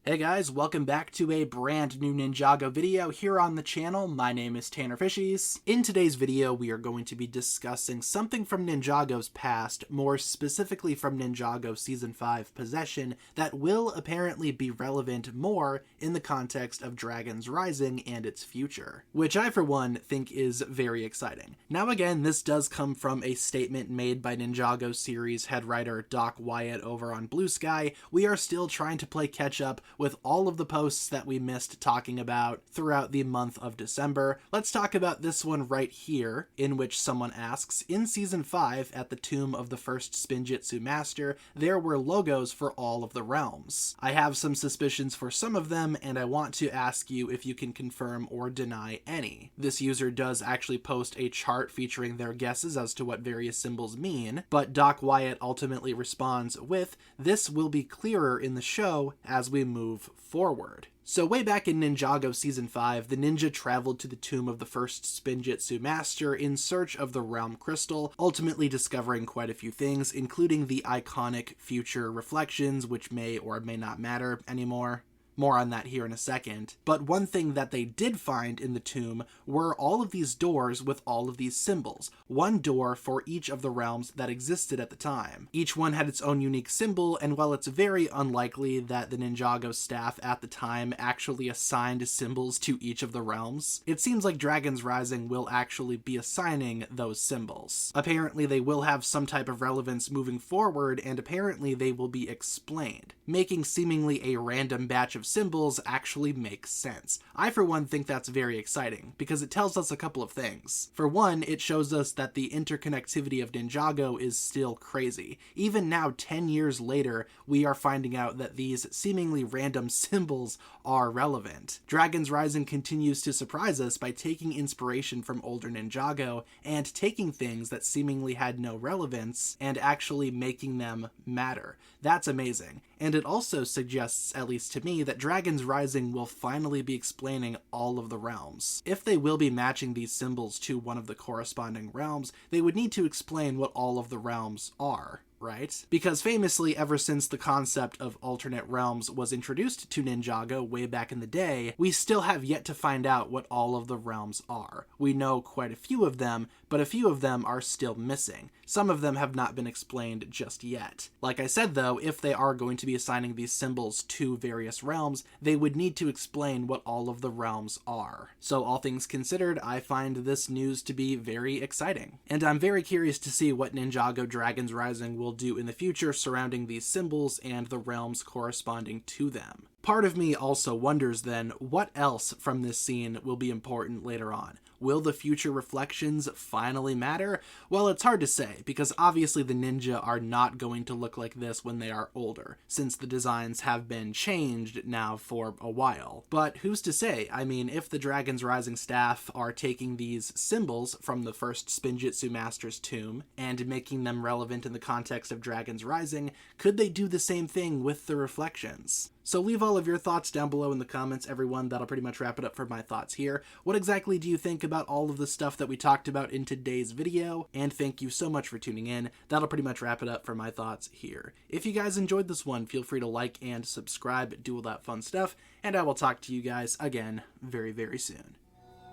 Hey guys, welcome back to a brand new Ninjago video here on the channel. My name is TannerFishies. In today's video, we are going to be discussing something from Ninjago's past, more specifically from Ninjago Season 5 Possession, that will apparently be relevant more in the context of Dragons Rising and its future, which I for one think is very exciting. Now again, this does come from a statement made by Ninjago series head writer Doc Wyatt over on Blue Sky. We are still trying to play catch up with all of the posts that we missed talking about throughout the month of December. Let's talk about this one right here, in which someone asks, in Season 5, at the tomb of the first Spinjitzu master, there were logos for all of the realms. I have some suspicions for some of them, and I want to ask you if you can confirm or deny any. This user does actually post a chart featuring their guesses as to what various symbols mean, but Doc Wyatt ultimately responds with, "This will be clearer in the show as we move forward." So way back in Ninjago Season 5, the ninja traveled to the tomb of the first Spinjitzu master in search of the realm crystal, ultimately discovering quite a few things, including the iconic future reflections, which may or may not matter anymore. More on that here in a second. But one thing that they did find in the tomb were all of these doors with all of these symbols. One door for each of the realms that existed at the time. Each one had its own unique symbol, and while it's very unlikely that the Ninjago staff at the time actually assigned symbols to each of the realms, it seems like Dragons Rising will actually be assigning those symbols. Apparently they will have some type of relevance moving forward, and apparently they will be explained, making seemingly a random batch of symbols actually makes sense. I for one think that's very exciting, because it tells us a couple of things. For one, it shows us that the interconnectivity of Ninjago is still crazy. Even now, 10 years later, we are finding out that these seemingly random symbols are relevant. Dragons Rising continues to surprise us by taking inspiration from older Ninjago and taking things that seemingly had no relevance and actually making them matter. That's amazing. And it also suggests, at least to me, that Dragons Rising will finally be explaining all of the realms. If they will be matching these symbols to one of the corresponding realms, they would need to explain what all of the realms are, right? Because famously, ever since the concept of alternate realms was introduced to Ninjago way back in the day, we still have yet to find out what all of the realms are. We know quite a few of them, but a few of them are still missing. Some of them have not been explained just yet. Like I said though, if they are going to be assigning these symbols to various realms, they would need to explain what all of the realms are. So all things considered, I find this news to be very exciting. And I'm very curious to see what Ninjago Dragons Rising will do in the future surrounding these symbols and the realms corresponding to them. Part of me also wonders then, what else from this scene will be important later on? Will the future reflections finally matter? Well, it's hard to say, because obviously the ninja are not going to look like this when they are older, since the designs have been changed now for a while. But who's to say? I mean, if the Dragons Rising staff are taking these symbols from the first Spinjitzu master's tomb and making them relevant in the context of Dragons Rising, could they do the same thing with the reflections? So leave all of your thoughts down below in the comments, everyone. That'll pretty much wrap it up for my thoughts here. What exactly do you think about all of the stuff that we talked about in today's video? And thank you so much for tuning in. That'll pretty much wrap it up for my thoughts here. If you guys enjoyed this one, feel free to like and subscribe, do all that fun stuff, and I will talk to you guys again very, very soon.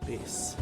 Peace.